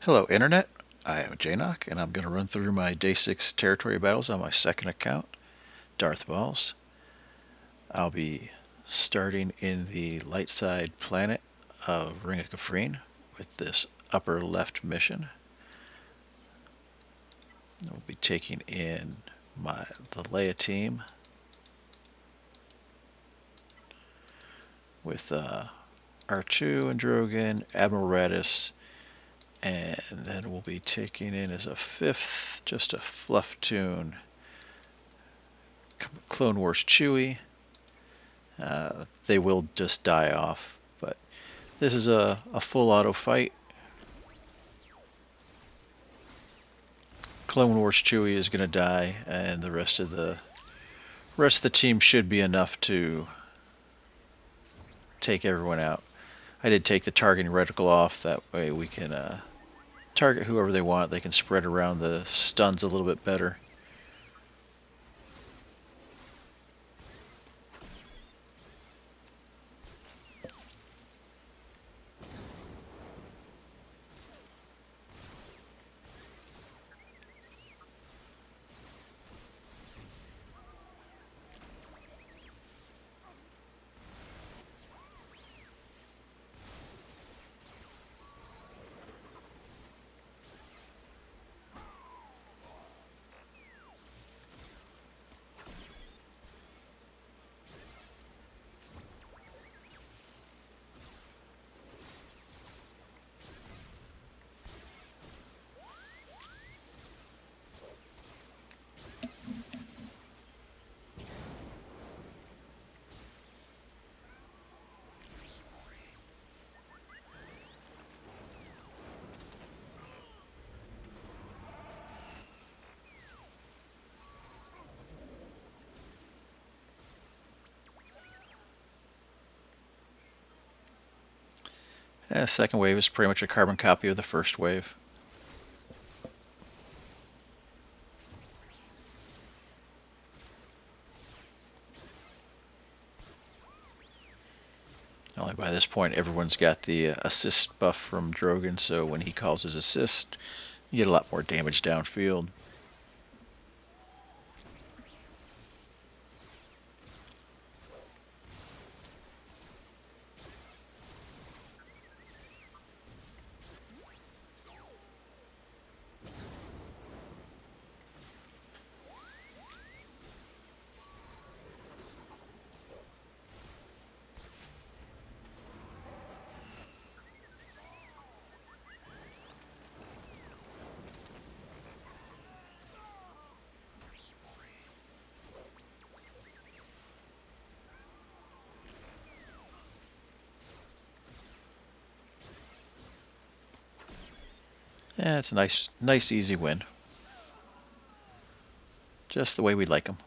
Hello Internet, I am JKCK and I'm going to run through my Day 6 territory battles on my second account, Darth Balls. I'll be starting in the light side planet of Ring of Kafrene with this upper left mission. We'll be taking in the Leia team with R2 and Drogan, Admiral Radis, and then we'll be taking in as a fifth, just a fluff tune, Clone Wars Chewie. They will just die off, but this is a full auto fight. Clone Wars Chewie is going to die, and the rest of the team should be enough to take everyone out. I did take the targeting reticle off, that way we can target whoever they want. They can spread around the stuns a little bit better. The second wave is pretty much a carbon copy of the first wave. Only by this point everyone's got the assist buff from Drogan, so when he calls his assist, you get a lot more damage downfield. Yeah, it's a nice easy win. Just the way we like them.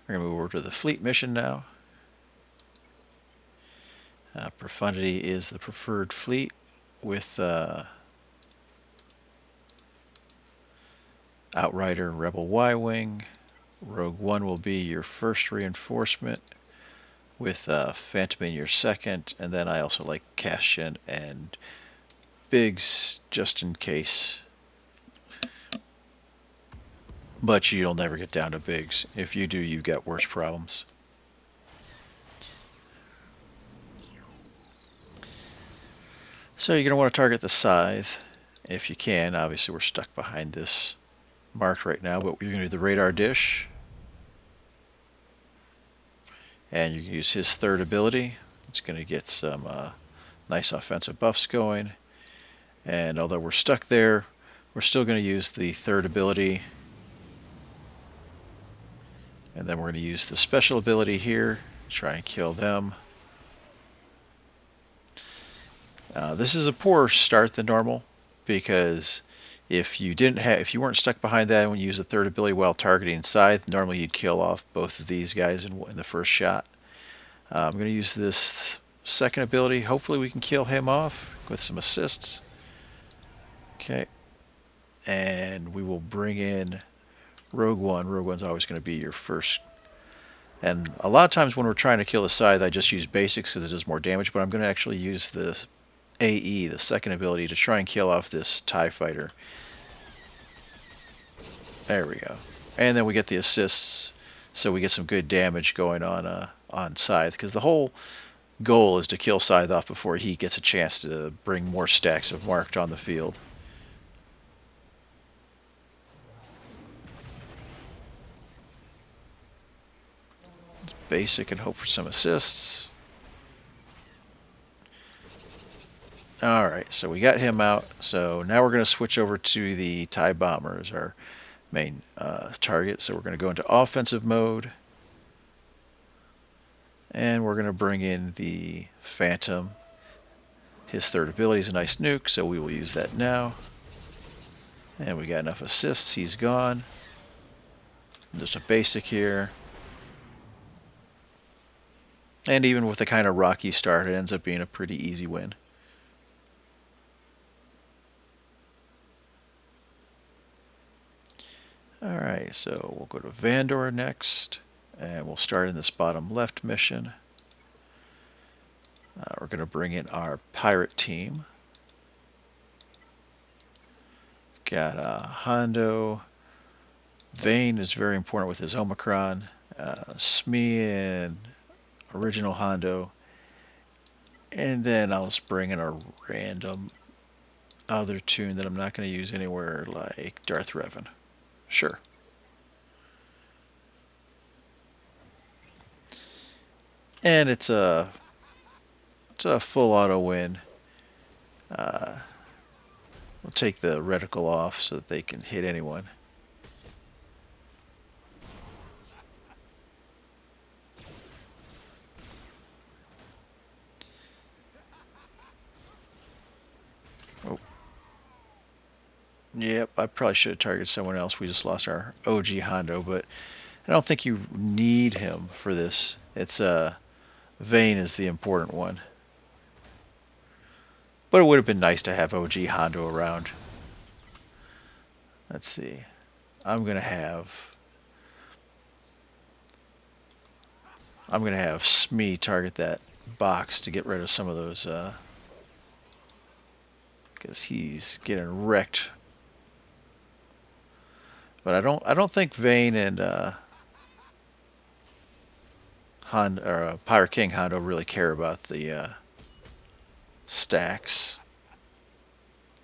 We're going to move over to the fleet mission now. Profundity is the preferred fleet with Outrider, Rebel Y-Wing. Rogue One will be your first reinforcement, with Phantom in your second, and then I also like Cassian and Biggs just in case. But you'll never get down to Biggs. If you do, you've got worse problems. So you're going to want to target the scythe if you can. Obviously we're stuck behind this marked right now, but you're going to do the radar dish. And you can use his third ability. It's going to get some nice offensive buffs going. And although we're stuck there, we're still going to use the third ability. And then we're going to use the special ability here, try and kill them. This is a poorer start than normal, because if you weren't stuck behind that when you use the third ability while targeting scythe, normally you'd kill off both of these guys in the first shot. I'm going to use this second ability. Hopefully we can kill him off with some assists. Okay. And we will bring in Rogue One. Rogue One's always going to be your first And a lot of times when we're trying to kill the scythe, I just use basics because it does more damage, but I'm going to actually use this AE, the second ability, to try and kill off this TIE fighter. There we go. And then we get the assists, so we get some good damage going on scythe, because the whole goal is to kill scythe off before he gets a chance to bring more stacks of marked on the field. It's basic and hope for some assists. Alright, so we got him out. So now we're going to switch over to the TIE bomber as our main target. So we're going to go into offensive mode. And we're going to bring in the Phantom. His third ability is a nice nuke, so we will use that now. And we got enough assists, he's gone. Just a basic here. And even with the kind of rocky start, it ends up being a pretty easy win. Alright, so we'll go to Vandor next. And we'll start in this bottom left mission. We're going to bring in our pirate team. Got Hondo. Vane is very important with his Omicron. Smee and original Hondo. And then I'll just bring in a random other tune that I'm not going to use anywhere, like Darth Revan. Sure. And it's a full auto win. We'll take the reticle off so that they can hit anyone. Oh. Yep, I probably should have targeted someone else. We just lost our OG Hondo, but I don't think you need him for this. It's Vane is the important one. But it would have been nice to have OG Hondo around. Let's see. I'm gonna have Smee target that box to get rid of some of those because he's getting wrecked. But I don't think Vane and Pirate King Hondo really care about the stacks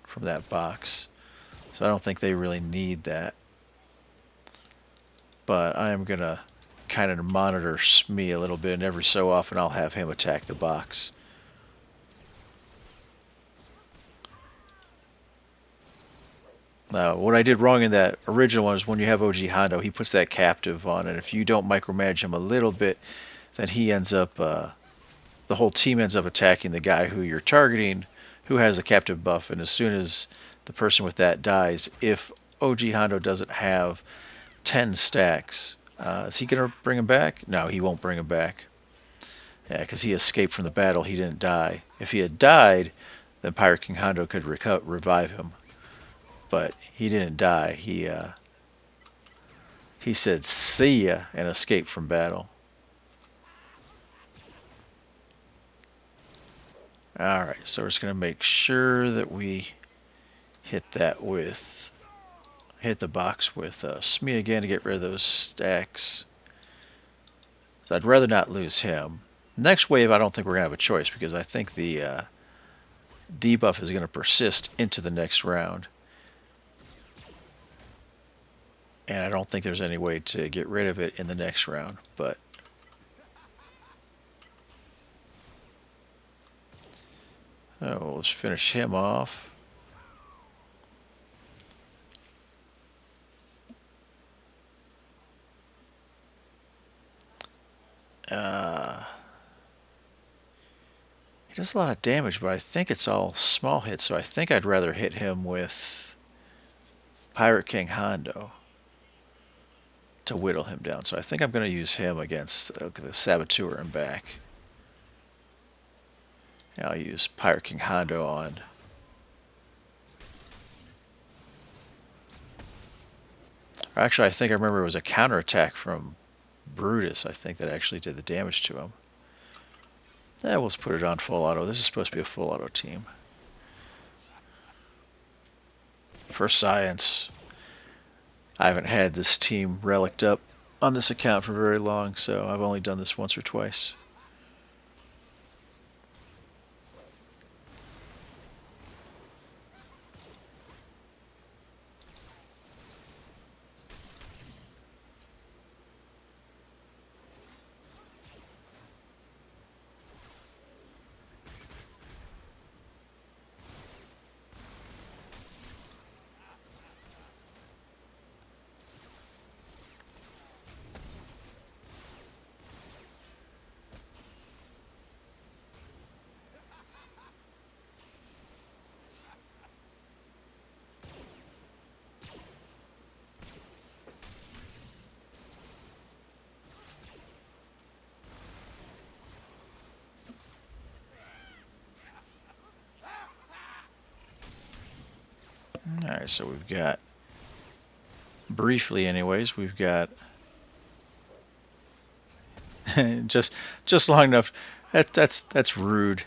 from that box, so I don't think they really need that. But I am gonna kind of monitor Smee a little bit, and every so often I'll have him attack the box. Now, what I did wrong in that original one is when you have OG Hondo, he puts that captive on, and if you don't micromanage him a little bit, then he ends up, the whole team ends up attacking the guy who you're targeting, who has the captive buff, and as soon as the person with that dies, if OG Hondo doesn't have 10 stacks, is he going to bring him back? No, he won't bring him back. Yeah, because he escaped from the battle, he didn't die. If he had died, then Pirate King Hondo could revive him. But he didn't die. He said "see ya" and escaped from battle. Alright, so we're just going to make sure that we hit the box with Smee again to get rid of those stacks. So I'd rather not lose him. Next wave, I don't think we're going to have a choice because I think the debuff is going to persist into the next round. And I don't think there's any way to get rid of it in the next round, but we'll just finish him off. He does a lot of damage, but I think it's all small hits, so I think I'd rather hit him with Pirate King Hondo to whittle him down. So I think I'm going to use him against the Saboteur and back. And I'll use Pirate King Hondo on actually, I think I remember it was a counterattack from Brutus, I think, that actually did the damage to him. We'll just put it on full auto. This is supposed to be a full auto team. For science, I haven't had this team relicked up on this account for very long, so I've only done this once or twice. Alright, so we've got, briefly anyways, we've got just long enough. That's rude.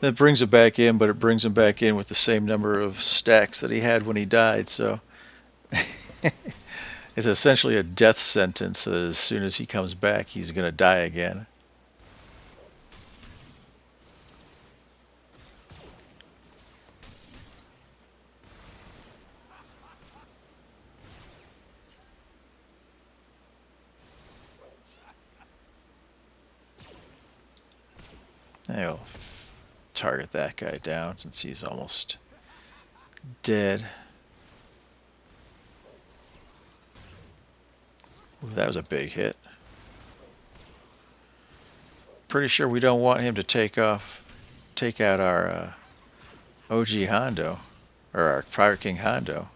That brings it back in, but it brings him back in with the same number of stacks that he had when he died, so it's essentially a death sentence that as soon as he comes back, he's going to die again. I'll target that guy down since he's almost dead. Ooh, that was a big hit. Pretty sure we don't want him to take out our OG Hondo, or our Fire King Hondo.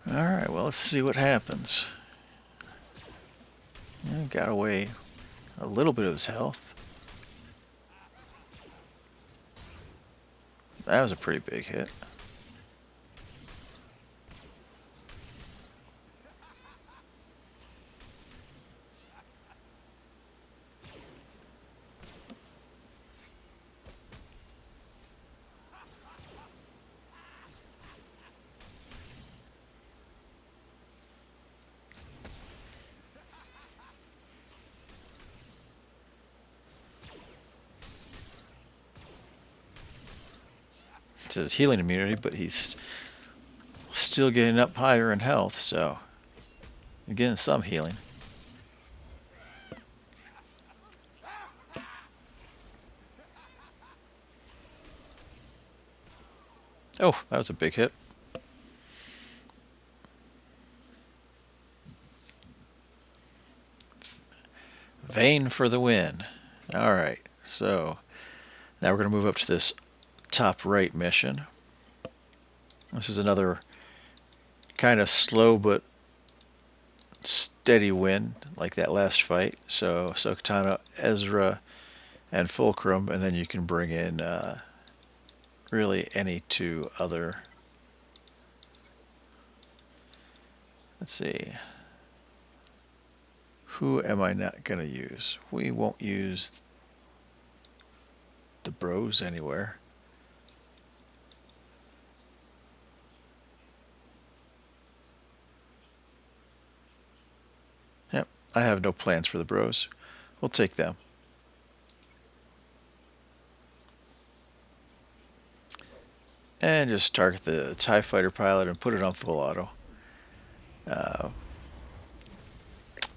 Alright, well, let's see what happens. Yeah, got away a little bit of his health. That was a pretty big hit. It says healing immunity, but he's still getting up higher in health, so you're getting some healing. Oh, that was a big hit. Vane for the win. Alright, so now we're going to move up to this top right mission. This is another kind of slow but steady win, like that last fight. So Katana, Ezra, and Fulcrum, and then you can bring in really any two other Let's see. Who am I not going to use? We won't use the bros anywhere. Yep, I have no plans for the bros. We'll take them. And just target the TIE fighter pilot and put it on full auto.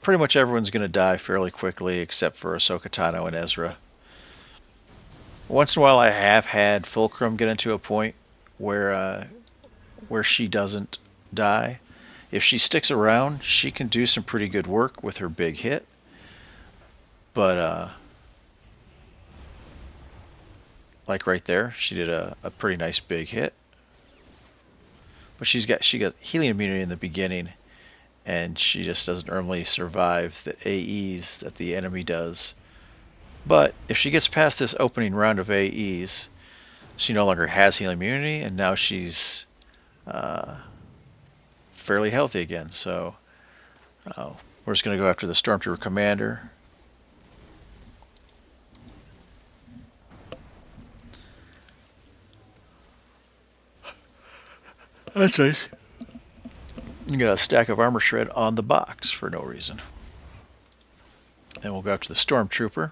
Pretty much everyone's going to die fairly quickly except for Ahsoka Tano and Ezra. Once in a while I have had Fulcrum get into a point where she doesn't die. If she sticks around, she can do some pretty good work with her big hit. But like right there, she did a pretty nice big hit. But she got healing immunity in the beginning, and she just doesn't normally survive the AEs that the enemy does. But if she gets past this opening round of AEs, she no longer has healing immunity, and now she's fairly healthy again. So we're just going to go after the Stormtrooper Commander. That's nice. You got a stack of armor shred on the box for no reason. Then we'll go after the Stormtrooper.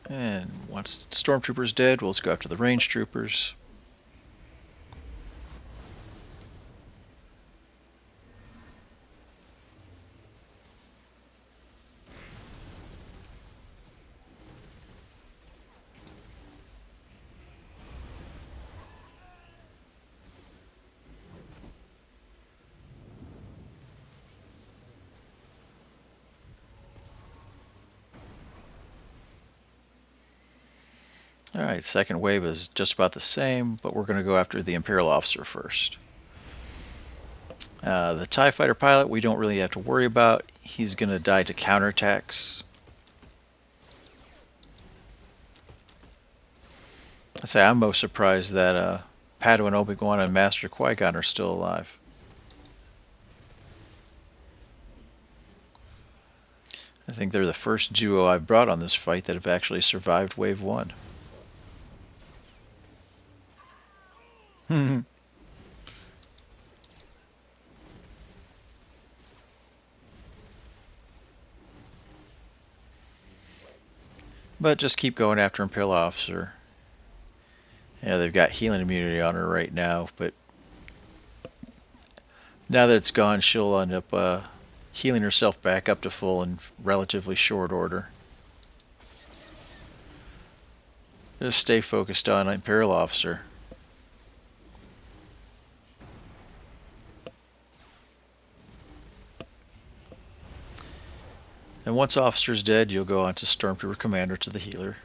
And once the Stormtrooper's dead, we'll just go after the Range Troopers. Alright, second wave is just about the same, but we're going to go after the Imperial Officer first. The TIE Fighter pilot we don't really have to worry about. He's going to die to counterattacks. I'd say I'm most surprised that Padawan Obi-Wan and Master Qui-Gon are still alive. I think they're the first duo I've brought on this fight that have actually survived Wave 1. But just keep going after Imperial Officer. Yeah, they've got healing immunity on her right now, but now that it's gone, she'll end up healing herself back up to full in relatively short order. Just stay focused on Imperial Officer. And once Officer's dead, you'll go on to Stormtrooper Commander to the healer.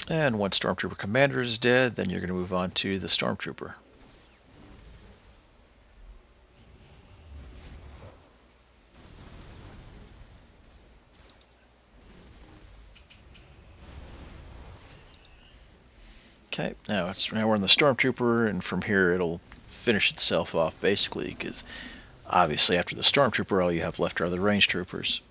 And once Stormtrooper Commander is dead, then you're going to move on to the Stormtrooper. Okay, now we're in the Stormtrooper, and from here it'll finish itself off basically, because obviously after the Stormtrooper all you have left are the Range Troopers.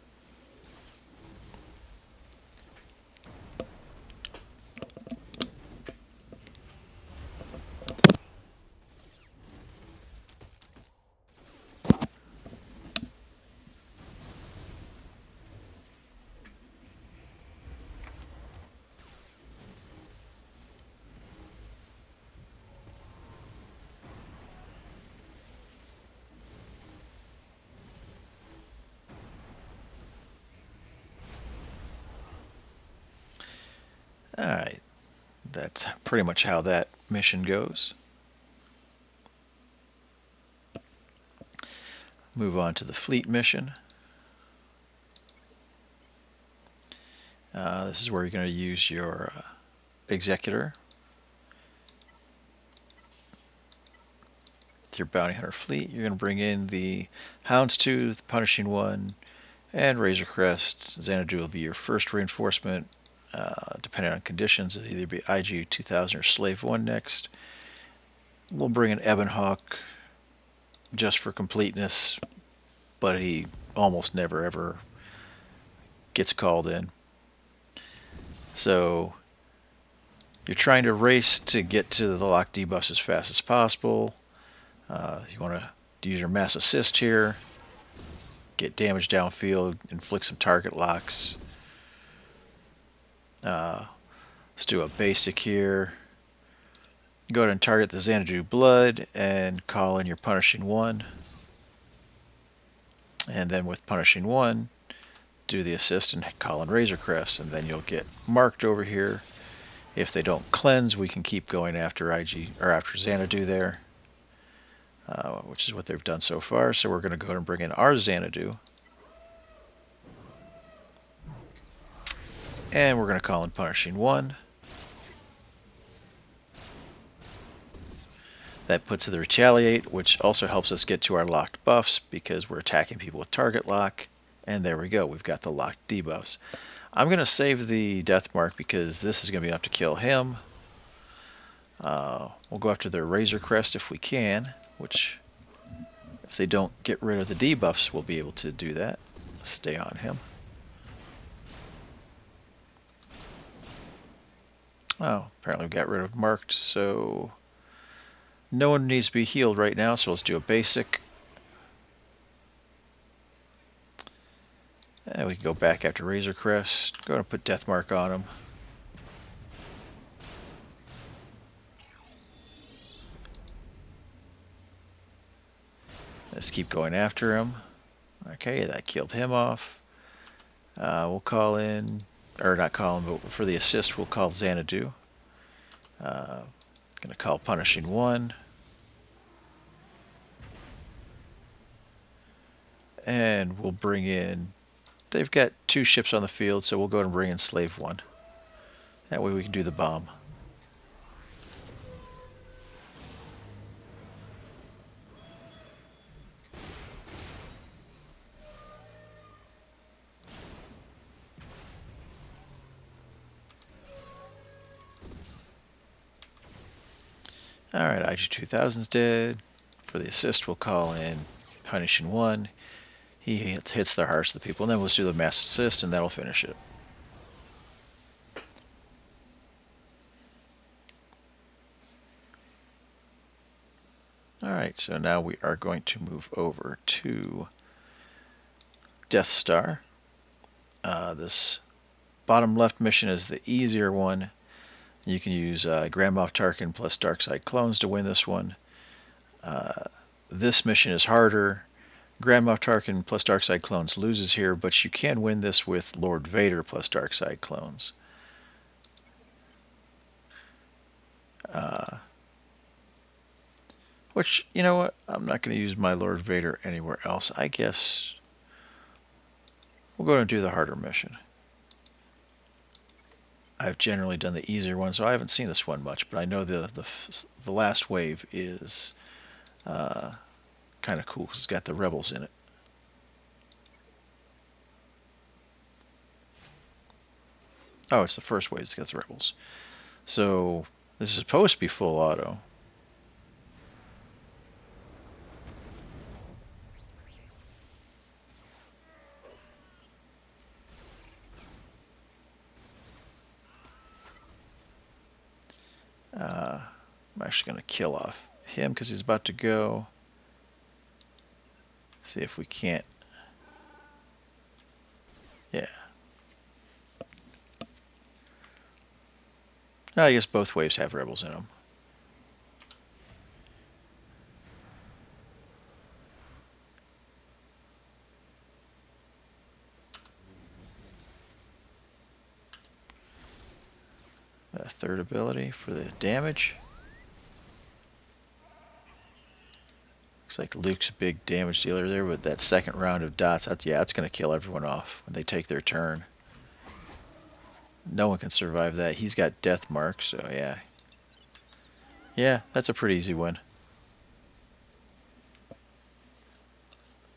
that's pretty much how that mission goes. Move on to the fleet mission. This is where you're going to use your Executor. With your Bounty Hunter fleet, you're going to bring in the Houndstooth, Punishing One, and Razor Crest. Xanadu will be your first reinforcement. Depending on conditions, it'll either be IG 2000 or Slave 1 next. We'll bring in Ebon just for completeness, but he almost never ever gets called in. So you're trying to race to get to the lock debuffs as fast as possible. You want to use your mass assist here, get damage downfield, inflict some target locks. Let's do a basic here. Go ahead and target the Xanadu Blood and call in your Punishing One. And then with Punishing One, do the assist and call in Razor Crest, and then you'll get marked over here. If they don't cleanse, we can keep going after IG or after Xanadu there, which is what they've done so far. So we're going to go ahead and bring in our Xanadu, and we're going to call in Punishing One. That puts the Retaliate, which also helps us get to our locked buffs because we're attacking people with target lock. And there we go, we've got the locked debuffs. I'm going to save the death mark because this is going to be enough to kill him. We'll go after their Razor Crest if we can, which if they don't get rid of the debuffs, we'll be able to do that. Stay on him. Oh, apparently we got rid of marked, so no one needs to be healed right now, so let's do a basic. And we can go back after Razor Crest. Go ahead and put Death Mark on him. Let's keep going after him. Okay, that killed him off. We'll call in, or not call him, but for the assist we'll call Xanadu. Gonna call Punishing One. And we'll bring in, they've got 2 ships on the field, so we'll go ahead and bring in Slave 1. That way we can do the bomb. Alright, IG-2000's dead. For the assist we'll call in Punishing One. He hits the hearts of the people, and then we'll do the mass assist, and that'll finish it. Alright, so now we are going to move over to Death Star. This bottom left mission is the easier one. You can use Grand Moff Tarkin plus Darkside clones to win this one. This mission is harder. Grand Moff Tarkin plus Darkside clones loses here, but you can win this with Lord Vader plus Darkside clones. Which, you know what, I'm not going to use my Lord Vader anywhere else. I guess we'll go and do the harder mission. I've generally done the easier one, so I haven't seen this one much, but I know the last wave is kind of cool because it's got the rebels in it. Oh, it's the first wave that's got the rebels. So this is supposed to be full auto. I'm actually going to kill off him because he's about to go. See if we can't. Yeah. I guess both waves have rebels in them. A third ability for the damage. Looks like Luke's a big damage dealer there, but that second round of dots, yeah, that's going to kill everyone off when they take their turn. No one can survive that. He's got death marks, so yeah. Yeah, that's a pretty easy win.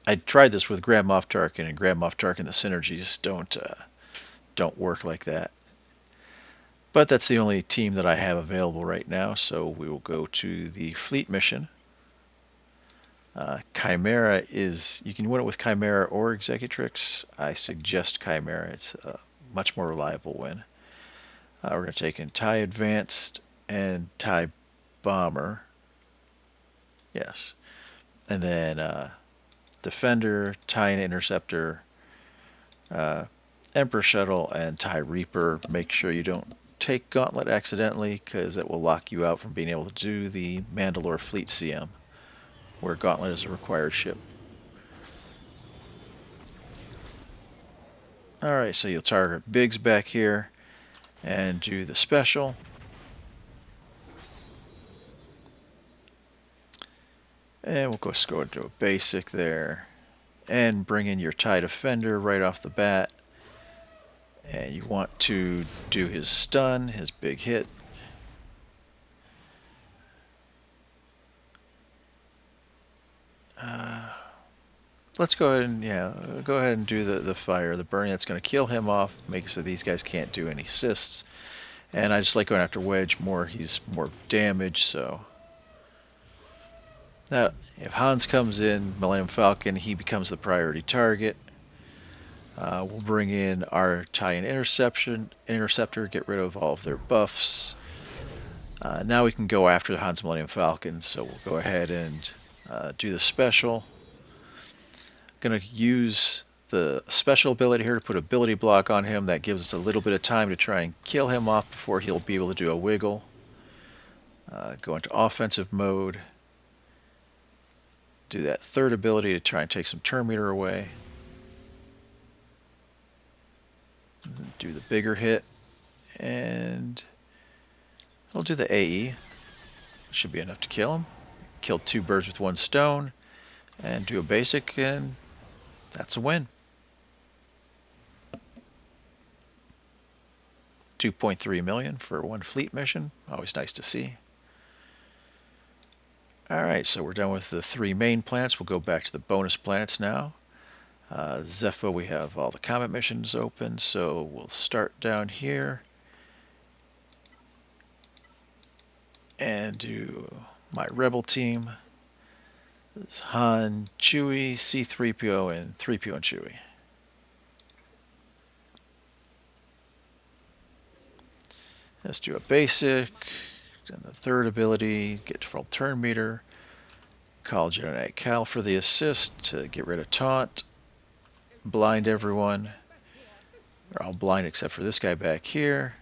I tried this with Grand Moff Tarkin, and Grand Moff Tarkin, the synergies don't work like that. But that's the only team that I have available right now, so we will go to the fleet mission. Chimaera is, you can win it with Chimaera or Executrix. I suggest Chimaera. It's a much more reliable win. We're going to take in TIE Advanced and TIE Bomber. Yes. And then Defender, TIE and Interceptor, Emperor Shuttle, and TIE Reaper. Make sure you don't take Gauntlet accidentally, because it will lock you out from being able to do the Mandalore Fleet CM, where Gauntlet is a required ship. Alright, so you'll target Biggs back here and do the special. And we'll go into a basic there and bring in your TIE Defender right off the bat. And you want to do his stun, his big hit. Let's go ahead and do the fire, the burning. That's going to kill him off, make it so these guys can't do any assists. And I just like going after Wedge more. He's more damage, so now if Hans comes in, Millennium Falcon, he becomes the priority target. We'll bring in our TIE and Interceptor, get rid of all of their buffs. Now we can go after the Hans Millennium Falcon, so we'll go ahead and do the special. Going to use the special ability here to put ability block on him. That gives us a little bit of time to try and kill him off before he'll be able to do a wiggle. Go into offensive mode. Do that third ability to try and take some turn meter away. Do the bigger hit. And we'll do the AE. Should be enough to kill him. Kill two birds with one stone. And do a basic, and that's a win. 2.3 million for one fleet mission. Always nice to see. Alright, so we're done with the three main planets. We'll go back to the bonus planets now. Zepho, we have all the combat missions open, so we'll start down here and do my Rebel team. This is Han, Chewie, C-3PO, and Threepio and Chewie. Let's do a basic, and the third ability, get full turn meter. Call Jedi Knight Cal for the assist to get rid of taunt. Blind everyone. They're all blind except for this guy back here.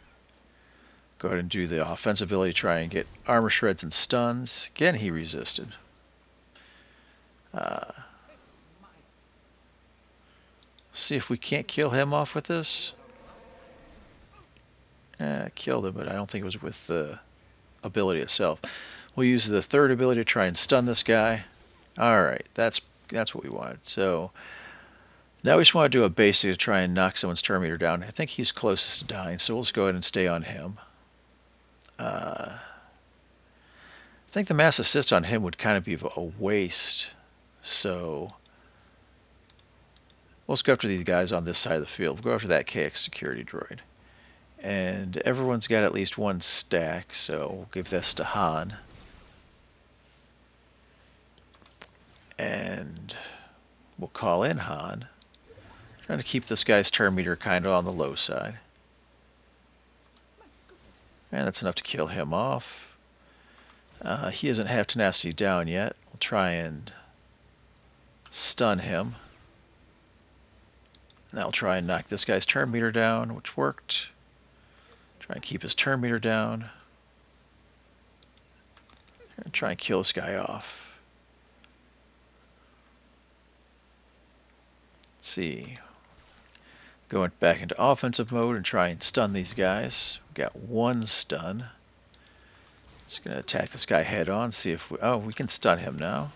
Go ahead and do the offensive ability, try and get armor shreds and stuns. Again, he resisted. See if we can't kill him off with this. Killed him, but I don't think it was with the ability itself. We'll use the third ability to try and stun this guy. Alright, that's what we wanted. So now we just want to do a basic to try and knock someone's turn meter down. I think he's closest to dying, so we'll just go ahead and stay on him. I think the mass assist on him would kind of be a waste. So we'll just go after these guys on this side of the field. We'll go after that KX security droid. And everyone's got at least one stack, so we'll give this to Han. And we'll call in Han. Trying to keep this guy's turn meter kind of on the low side. And that's enough to kill him off. He doesn't have tenacity down yet. We'll try and stun him. Now we'll try and knock this guy's turn meter down, which worked. Try and keep his turn meter down. And try and kill this guy off. Let's see. Going back into offensive mode and try and stun these guys. We've got one stun. Just going to attack this guy head on, see if we... Oh, we can stun him now.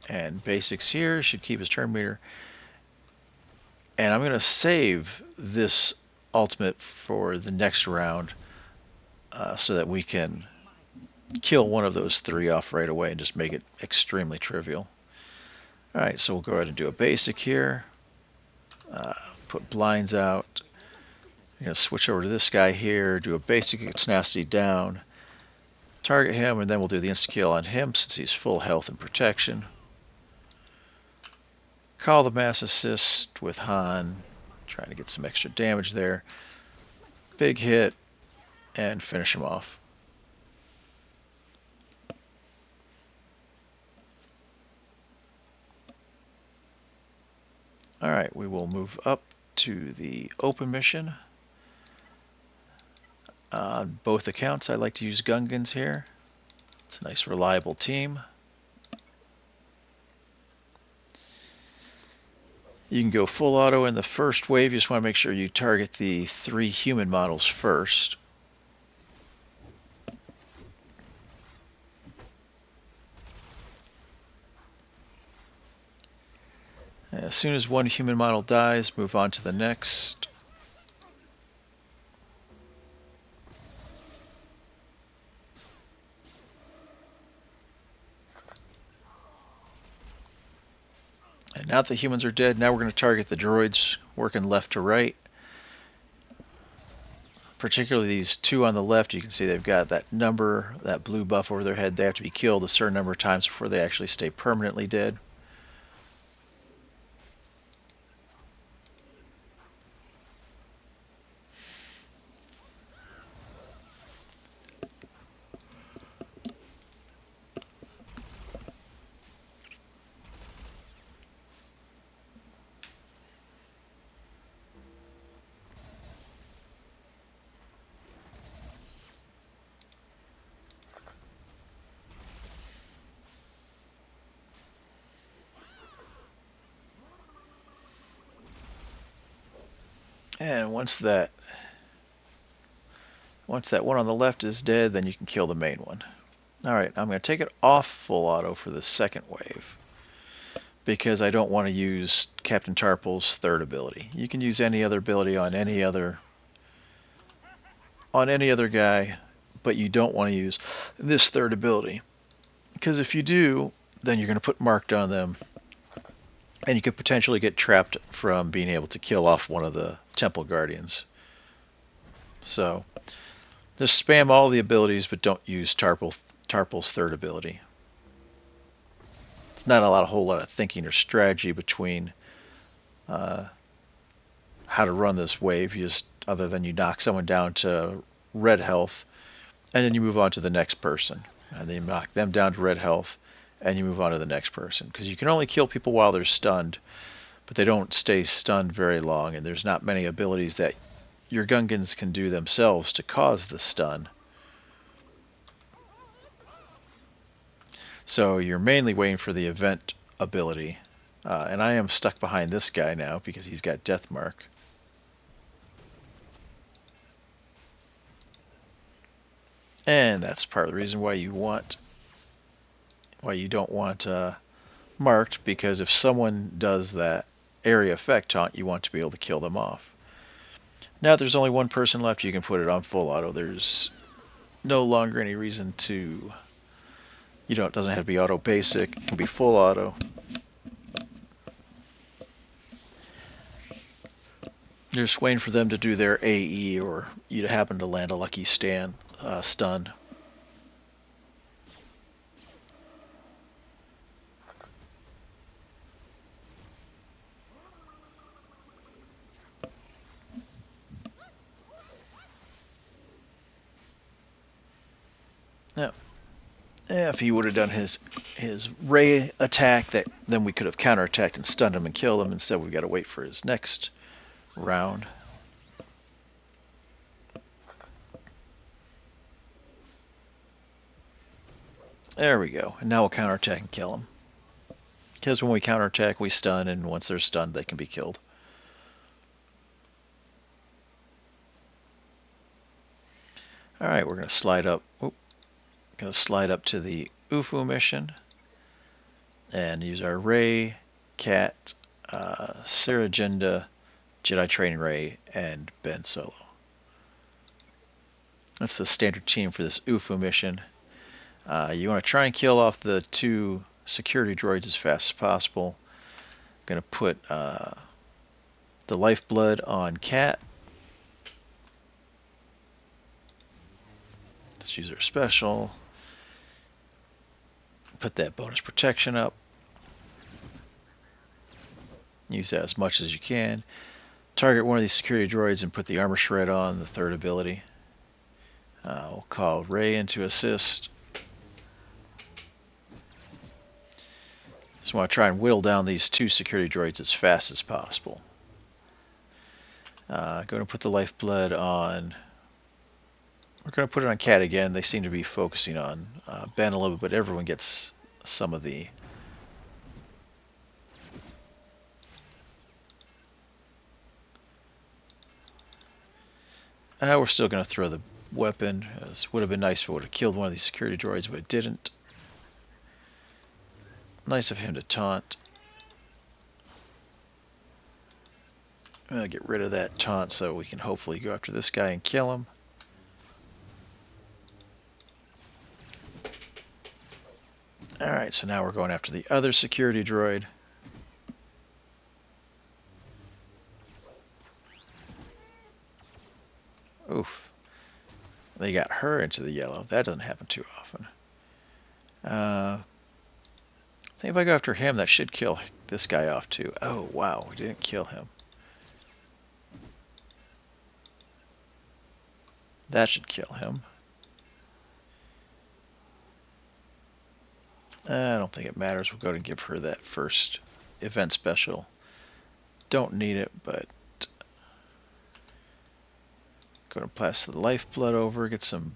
And basics here should keep his turn meter. And I'm going to save this ultimate for the next round so that we can kill one of those three off right away and just make it extremely trivial. Alright, so we'll go ahead and do a basic here. Put blinds out. I'm going to switch over to this guy here, do a basic, get tenacity down, target him, and then we'll do the insta-kill on him since he's full health and protection. Call the mass assist with Han, trying to get some extra damage there. Big hit, and finish him off. Alright, we will move up to the open mission. On both accounts, I like to use Gungans here. It's a nice, reliable team. You can go full auto in the first wave. You just want to make sure you target the 3 human models first. As soon as one human model dies, move on to the next. And now that the humans are dead, now we're going to target the droids working left to right. Particularly these 2 on the left, you can see they've got that number, that blue buff over their head. They have to be killed a certain number of times before they actually stay permanently dead. And once that one on the left is dead, then you can kill the main one. Alright, I'm going to take it off full auto for the second wave, because I don't want to use Captain Tarpals' third ability. You can use any other ability on any other guy, but you don't want to use this third ability. Because if you do, then you're going to put marked on them, and you could potentially get trapped from being able to kill off one of the Temple Guardians. So, just spam all the abilities, but don't use Tarpals' third ability. It's not a whole lot of thinking or strategy between how to run this wave. You just, other than you knock someone down to red health, and then you move on to the next person, and then you knock them down to red health, and you move on to the next person. Because you can only kill people while they're stunned, but they don't stay stunned very long, and there's not many abilities that your Gungans can do themselves to cause the stun. So you're mainly waiting for the event ability. And I am stuck behind this guy now because he's got Death Mark. And that's part of the reason why you don't want marked, because if someone does that area effect taunt, you want to be able to kill them off. Now that there's only one person left, you can put it on full auto. There's no longer any reason to... it doesn't have to be auto basic, it can be full auto. You're just waiting for them to do their AE, or you to happen to land a lucky stun. Now, if he would have done his ray attack, then we could have counterattacked and stunned him and killed him. Instead, we've got to wait for his next round. There we go. And now we'll counterattack and kill him. Because when we counterattack, we stun, and once they're stunned, they can be killed. Alright, we're going to slide up. Going to slide up to the UFO mission and use our Ray, Cat, Cere Jedi Training Ray, and BenSolo. That's the standard team for this UFO mission. You want to try and kill off the 2 security droids as fast as possible. I'm going to put the lifeblood on Cat. Let's use our special. Put that bonus protection up. Use that as much as you can. Target one of these security droids and put the armor shred on, the 3rd ability. We'll call Ray in to assist. Just want to try and whittle down these 2 security droids as fast as possible. Going to put the lifeblood on. We're going to put it on Cat again. They seem to be focusing on Ben a little bit, but everyone gets some of the... we're still going to throw the weapon. It would have been nice if it would have killed one of these security droids, but it didn't. Nice of him to taunt. I'm going to get rid of that taunt so we can hopefully go after this guy and kill him. Alright, so now we're going after the other security droid. Oof. They got her into the yellow. That doesn't happen too often. I think if I go after him, that should kill this guy off too. Oh, wow. We didn't kill him. That should kill him. I don't think it matters. We'll go ahead and give her that first event special. Don't need it, but go and pass the lifeblood over, get some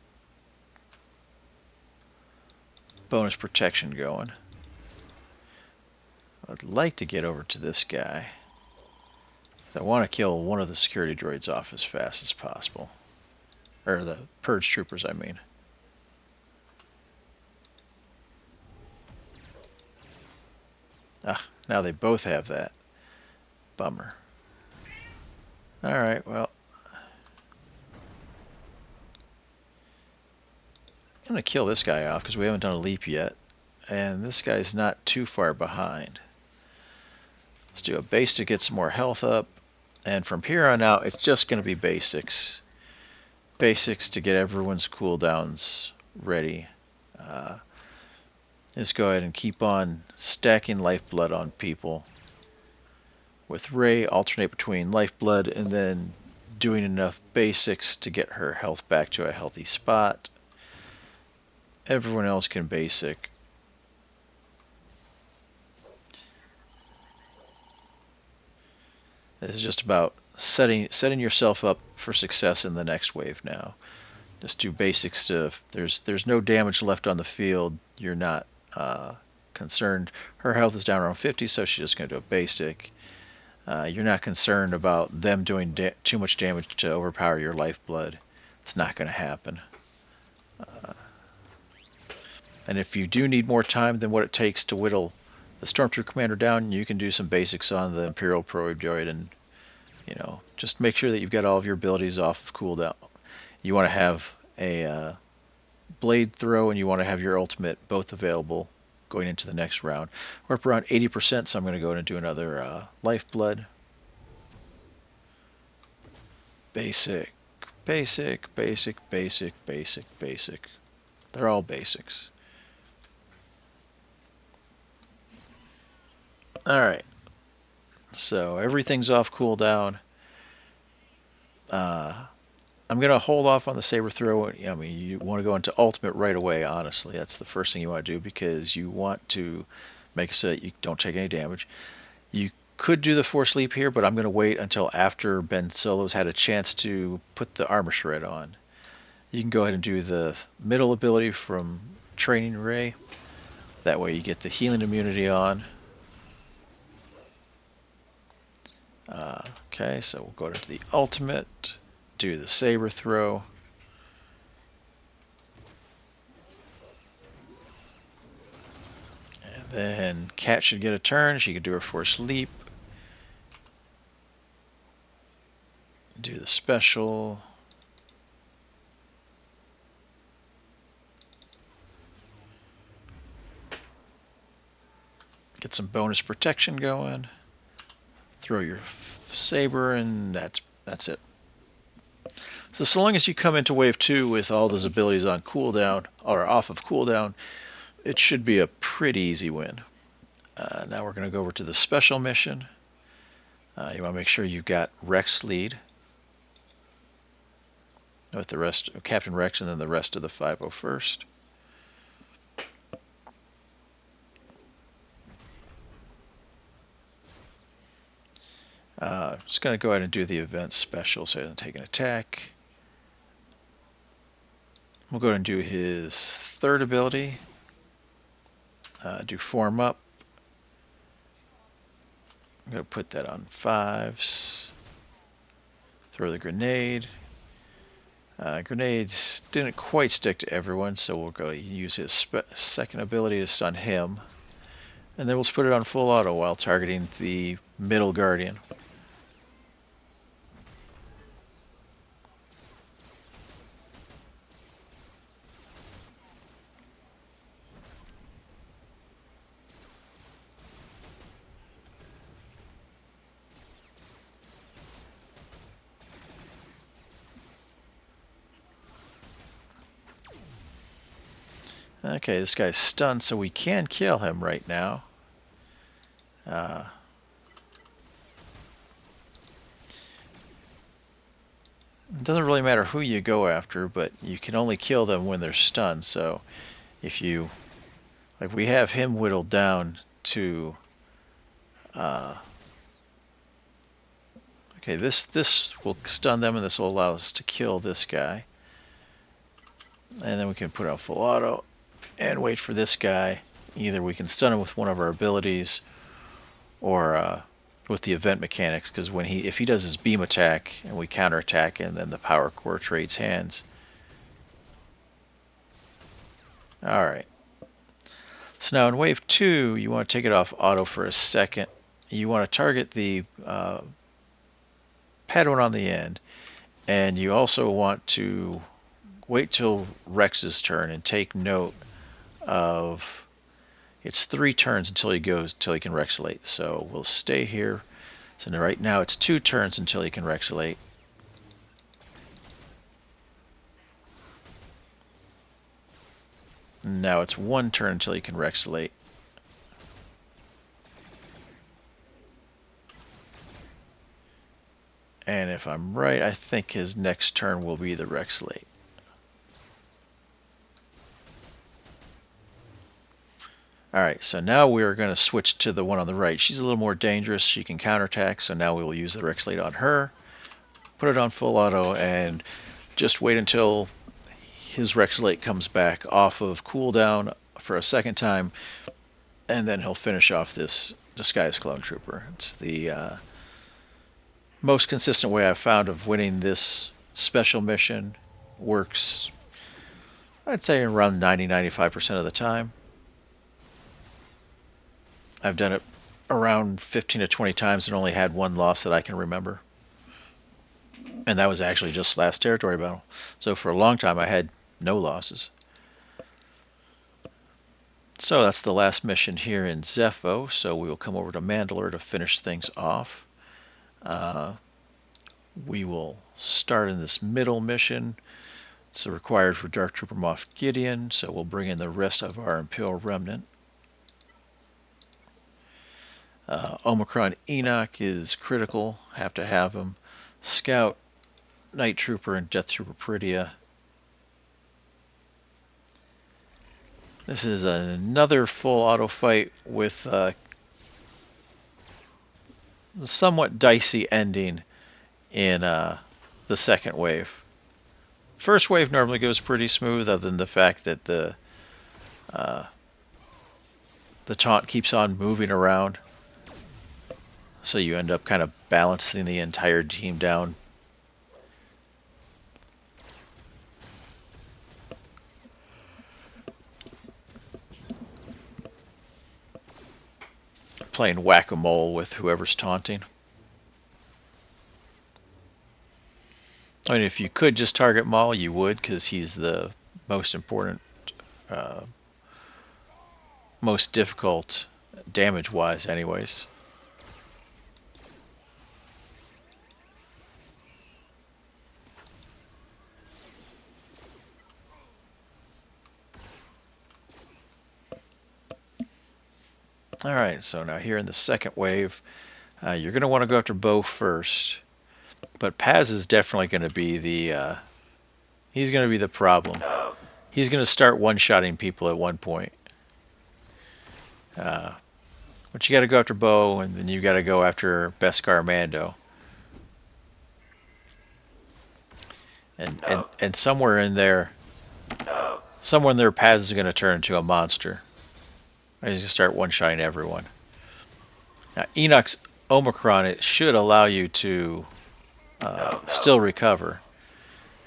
bonus protection going. I'd like to get over to this guy. I want to kill one of the security droids off as fast as possible. Or the purge troopers, I mean. Ah, now they both have that. Bummer. Alright, well. I'm going to kill this guy off because we haven't done a leap yet. And this guy's not too far behind. Let's do a base to get some more health up. And from here on out, it's just going to be basics. Basics to get everyone's cooldowns ready. Just go ahead and keep on stacking lifeblood on people. With Ray, alternate between lifeblood and then doing enough basics to get her health back to a healthy spot. Everyone else can basic. This is just about setting yourself up for success in the next wave now. Just do basic stuff. There's no damage left on the field. You're not concerned. Her health is down around 50, so she's just going to do a basic. You're not concerned about them doing too much damage to overpower your lifeblood. It's not going to happen. And if you do need more time than what it takes to whittle the Stormtrooper Commander down, you can do some basics on the Imperial Probe Droid and, you know, just make sure that you've got all of your abilities off of cooldown. You want to have a blade throw and you want to have your ultimate both available going into the next round. We're up around 80%, so I'm going to go in and do another lifeblood. Basic, basic, basic, basic, basic, basic. They're all basics. Alright, so everything's off cooldown. I'm going to hold off on the saber throw. I mean, you want to go into ultimate right away, honestly. That's the first thing you want to do because you want to make it so that you don't take any damage. You could do the force leap here, but I'm going to wait until after BenSolo's had a chance to put the armor shred on. You can go ahead and do the middle ability from Training Ray. That way you get the healing immunity on. Okay, so we'll go into the ultimate, do the saber throw. Then Cat should get a turn. She could do her forced leap. Do the special. Get some bonus protection going. Throw your saber, and that's it. So long as you come into wave 2 with all those abilities on cooldown or off of cooldown, it should be a pretty easy win. Now we're going to go over to the special mission. You want to make sure you've got Rex lead with the rest of Captain Rex and then the rest of the 501st. Just going to go ahead and do the event special so he doesn't take an attack. We'll go ahead and do his third ability. Do form up. I'm going to put that on 5s. Throw the grenade. Grenades didn't quite stick to everyone, so we'll go use his second ability to stun him. And then we'll just put it on full auto while targeting the middle guardian. Okay, this guy's stunned, so we can kill him right now. It doesn't really matter who you go after, but you can only kill them when they're stunned. So if you, like, we have him whittled down to, okay, this will stun them, and this will allow us to kill this guy. And then we can put out full auto and wait for this guy. Either we can stun him with one of our abilities or with the event mechanics, because when if he does his beam attack and we counterattack, and then the power core trades hands. Alright. So now in wave 2, you want to take it off auto for a second. You want to target the Padawan on the end, and you also want to wait till Rex's turn and take note of it's 3 turns until he can Rexolate. So we'll stay here. So right now it's 2 turns until he can Rexolate. Now it's 1 turn until he can Rexolate. And if I'm right, I think his next turn will be the Rexolate. Alright, so now we're going to switch to the one on the right. She's a little more dangerous. She can counterattack, so now we will use the Rexolate on her. Put it on full auto and just wait until his Rexolate comes back off of cooldown for a second time, and then he'll finish off this Disguised Clone Trooper. It's the most consistent way I've found of winning this special mission. Works, I'd say, around 90-95% of the time. I've done it around 15 to 20 times and only had 1 loss that I can remember. And that was actually just last territory battle. So for a long time I had no losses. So that's the last mission here in Zepho. So we will come over to Mandalore to finish things off. We will start in this middle mission. It's required for Dark Trooper Moff Gideon. So we'll bring in the rest of our Imperial Remnant. Omicron Enoch is critical, have to have him. Scout, Night Trooper, and Death Trooper Peridia. This is another full auto fight with a somewhat dicey ending in the second wave. First wave normally goes pretty smooth, other than the fact that the taunt keeps on moving around. So you end up kind of balancing the entire team down. playing whack-a-mole with whoever's taunting. I mean, if you could just target Maul, you would, because he's the most important, most difficult damage-wise anyways. Alright, so now here in the second wave, you're going to want to go after Bo first. But Paz is definitely going to be the, he's going to be the problem. He's going to start one-shotting people at one point. But you got to go after Bo, and then you got to go after Beskar Mando. And somewhere in there, Paz is going to turn into a monster. He's going to start one-shotting everyone. Now, Enoch's Omicron, it should allow you to still recover.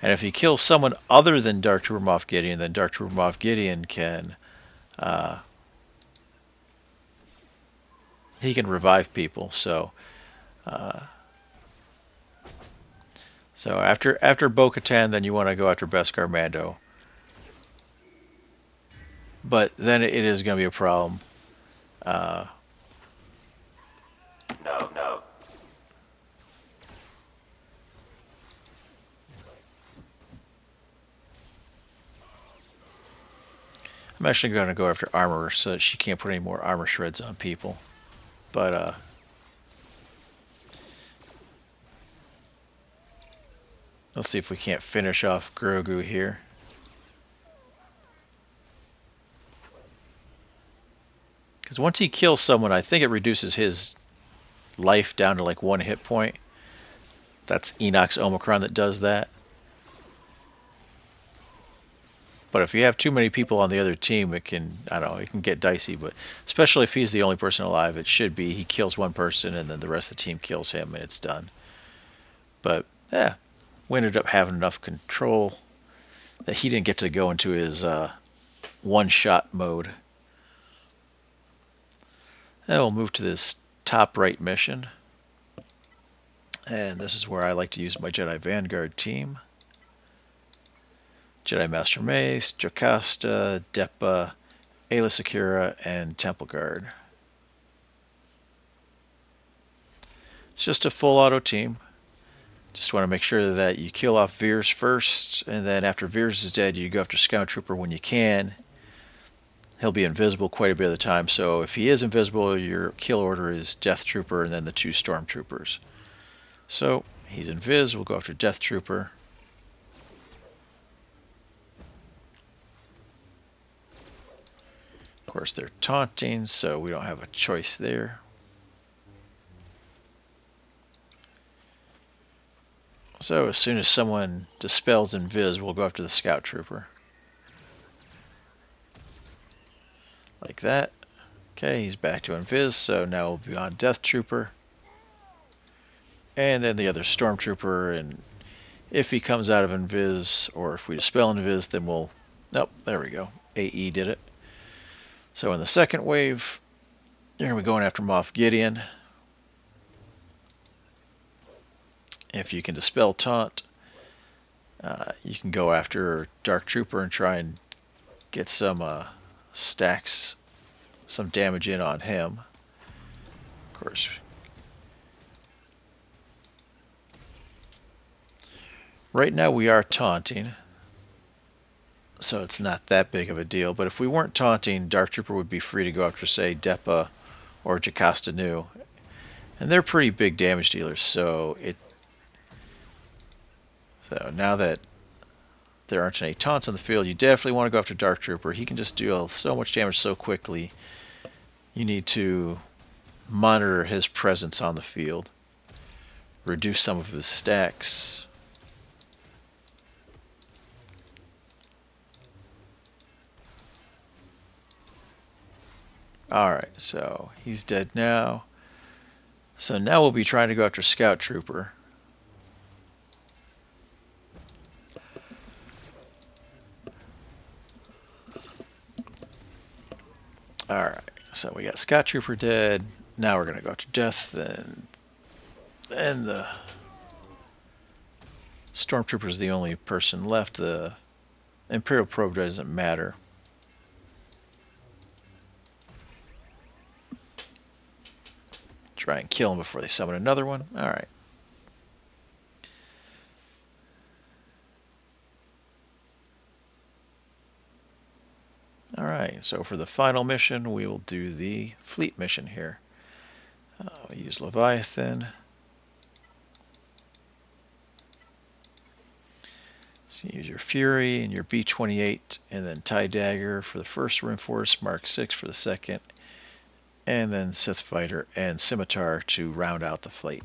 And if he kills someone other than Dark Trooper Moff Gideon, then Dark Trooper Moff Gideon can he can revive people. So after Bo-Katan, then you want to go after Beskar Mando. But then it is going to be a problem. No. I'm actually going to go after Armor so that she can't put any more armor shreds on people. But, let's see if we can't finish off Grogu here. Because once he kills someone, I think it reduces his life down to like 1 hit point. That's Enoch's Omicron that does that. But if you have too many people on the other team, it can, I don't know, it can get dicey. But especially if he's the only person alive, it should be he kills one person and then the rest of the team kills him and it's done. But, yeah, we ended up having enough control that he didn't get to go into his one-shot mode. And we'll move to this top right mission. And this is where I like to use my Jedi Vanguard team. Jedi Master Mace, Jocasta, Depa, Aayla Secura, and Temple Guard. It's just a full auto team. Just want to make sure that you kill off Veers first, and then after Veers is dead, you go after Scout Trooper when you can. He'll be invisible quite a bit of the time, so if he is invisible, your kill order is Death Trooper and then the 2 Stormtroopers. So, he's invis, we'll go after Death Trooper. Of course, they're taunting, so we don't have a choice there. So, as soon as someone dispels invis, we'll go after the Scout Trooper. Like that. Okay, he's back to invis, so now we'll be on Death Trooper. And then the other Stormtrooper, and if he comes out of invis, or if we dispel invis, then we'll... Nope, there we go. AE did it. So in the second wave, you're going to be going after Moff Gideon. If you can dispel taunt, you can go after Dark Trooper and try and get some stacks, some damage in on him. Of course. Right now we are taunting, so it's not that big of a deal. But if we weren't taunting, Dark Trooper would be free to go after, say, Depa or Jocasta Nu. And they're pretty big damage dealers, so now that there aren't any taunts on the field, you definitely want to go after Dark Trooper. He can just do so much damage so quickly. You need to monitor his presence on the field. Reduce some of his stacks. Alright, so he's dead now. So now we'll be trying to go after Scout Trooper. Alright, so we got Scout Trooper dead. Now we're going to go to death, and the Stormtrooper is the only person left. The Imperial Probe doesn't matter. Try and kill them before they summon another one. Alright. Alright, so for the final mission, we will do the fleet mission here. We'll use Leviathan. So you use your Fury and your B-28, and then TIE Dagger for the first Reinforce, Mark 6 for the second, and then Sith Fighter and Scimitar to round out the fleet.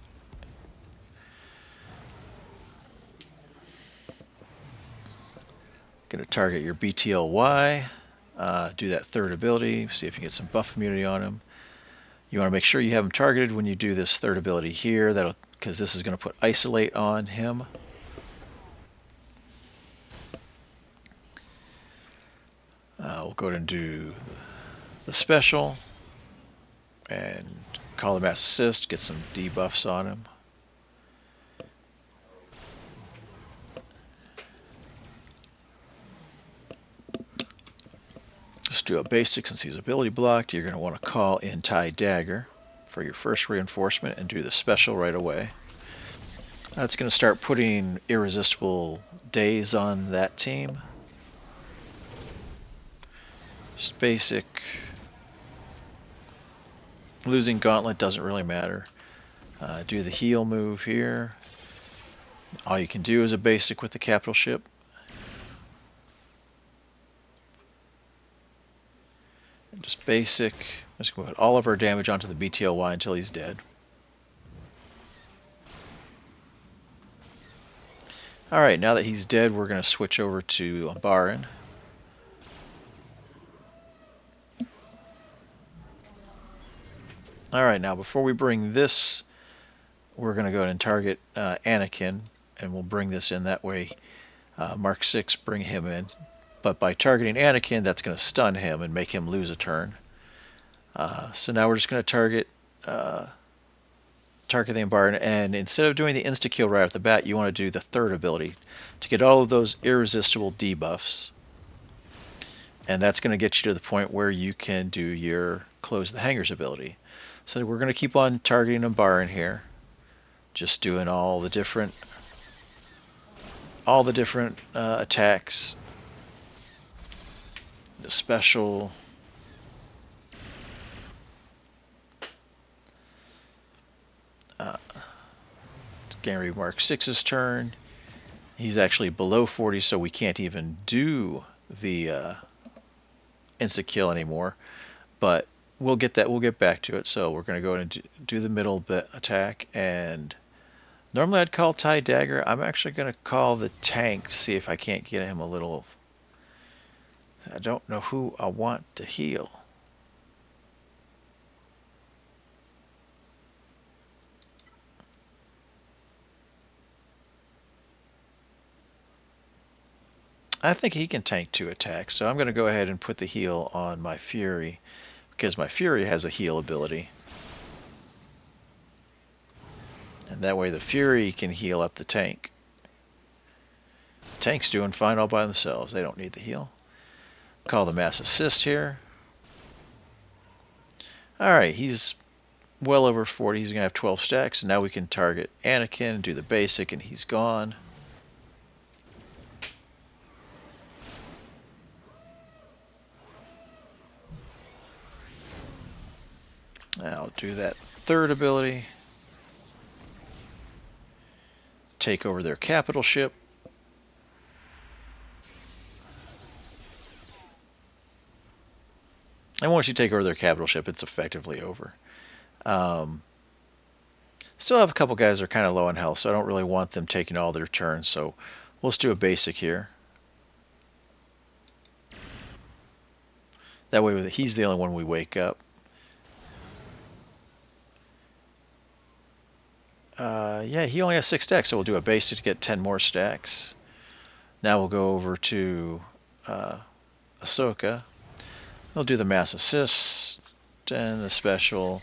Going to target your BTLY, do that third ability, see if you can get some buff immunity on him. You want to make sure you have him targeted when you do this third ability here, because this is going to put Isolate on him. We'll go ahead and do the special and call the Mass Assist, get some debuffs on him. Just do a basic since he's ability blocked. You're going to want to call in TIE Dagger for your first reinforcement and do the special right away. That's going to start putting irresistible days on that team. Just basic. Losing Gauntlet doesn't really matter. Do the heal move here. All you can do is a basic with the capital ship. And just basic. Let's go put all of our damage onto the BTLY until he's dead. Alright, now that he's dead, we're going to switch over to Barin. Alright, now before we bring this, we're going to go ahead and target Anakin, and we'll bring this in that way. Mark 6, bring him in. But by targeting Anakin, that's going to stun him and make him lose a turn. So now we're just going to target the Barin, and instead of doing the insta-kill right off the bat, you want to do the third ability to get all of those irresistible debuffs. And that's going to get you to the point where you can do your Close the Hangars ability. So we're going to keep on targeting Barin here, just doing all the different attacks. The special. It's Gary Mark 6's turn. He's actually below 40, so we can't even do the insta-kill anymore. But we'll get back to it. So we're going to go and do the middle attack, and normally I'd call TIE Dagger. I'm actually going to call the tank to see if I can't get him a little. I don't know who I want to heal. I think he can tank 2 attacks, so I'm going to go ahead and put the heal on my Fury, because my Fury has a heal ability. And that way the Fury can heal up the tank. The tank's doing fine all by themselves. They don't need the heal. Call the Mass Assist here. Alright, he's well over 40. He's going to have 12 stacks. And now we can target Anakin and do the basic, and he's gone. I'll do that third ability. Take over their capital ship. And once you take over their capital ship, it's effectively over. Still have a couple guys that are kind of low on health, so I don't really want them taking all their turns. So let's do a basic here. That way he's the only one we wake up. Yeah, he only has 6 stacks, so we'll do a basic to get 10 more stacks. Now we'll go over to Ahsoka. We'll do the Mass Assist and the special.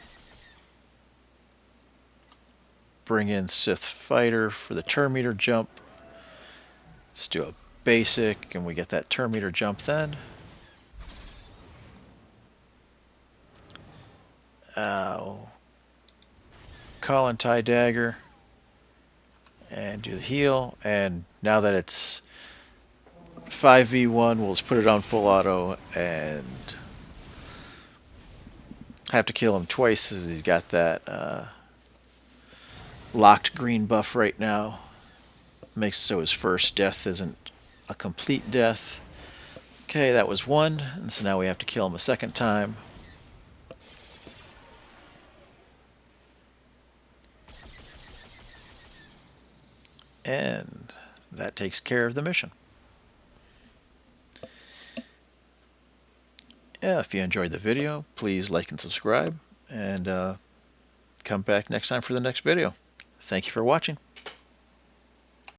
bring in Sith Fighter for the turn meter jump. Let's do a basic, and we get that turn meter jump then. Call in TIE Dagger and do the heal. And now that it's 5v1, we'll just put it on full auto and have to kill him twice as he's got that locked green buff right now. Makes so his first death isn't a complete death. Okay, that was one, and so now we have to kill him a second time. And that takes care of the mission. Yeah, if you enjoyed the video, please like and subscribe, and come back next time for the next video. Thank you for watching.